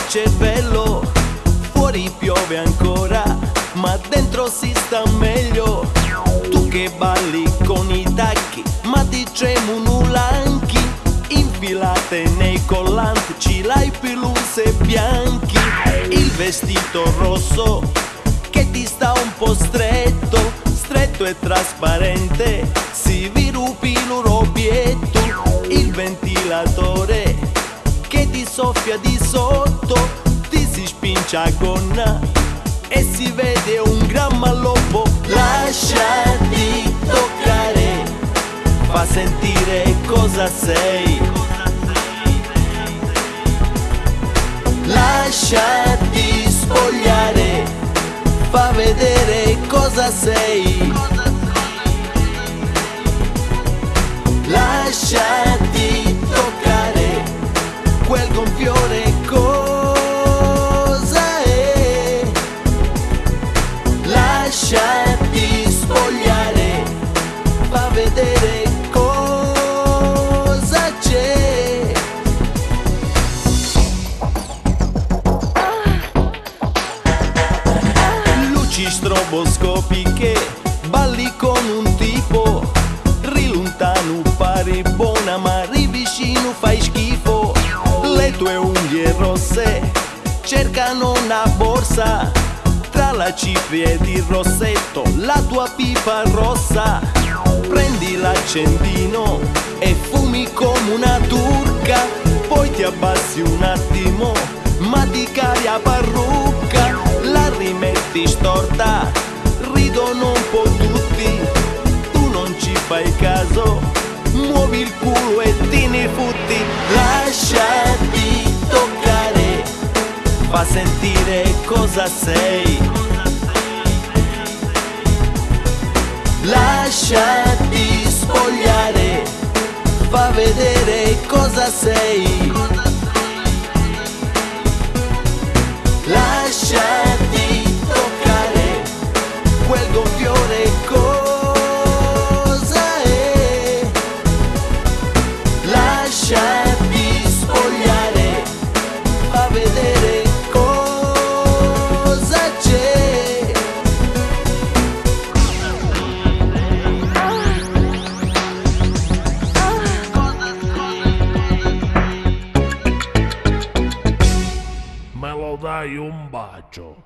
cervello. Fuori piove ancora, ma dentro si sta meglio. Tu che balli con i tacchi, ma ti tremano anche. Infilate nei collanti, ci l'hai peluse bianchi. Il vestito rosso che ti sta un po' stretto, stretto e trasparente, si virupi l'urobietto. Il ventilatore che ti soffia di sotto, ti si spinge a gonna e si vede un gran malloppo. Lasciati toccare, fa sentire cosa sei. Lasciati spogliare, fa vedere cosa sei. Lasciati toccare quel gonfiore, cosa è. Lasciati spogliare, fa vedere cosa c'è. Luci stroboscopiche, balli con un tipo. Rilontano pari buona, ma rivicino fai schifo. Le tue unghie rosse cercano una borsa, tra la cipria ed il rossetto la tua pipa rossa. Prendi l'accendino e fumi come una turca, poi ti abbassi un attimo, ma ti cari a parrucca. La rimetti storta, ridono un po' tutti, tu non ci fai caso, muovi il culo e ti ne futti. Lasciati toccare, fa sentire cosa sei. Lasciati spogliare, fa vedere cosa sei. Lasciati toccare quel gonfiore, cosa è. Lasciati spogliare, fa vedere cosa c'è. Me lo dai un bacio?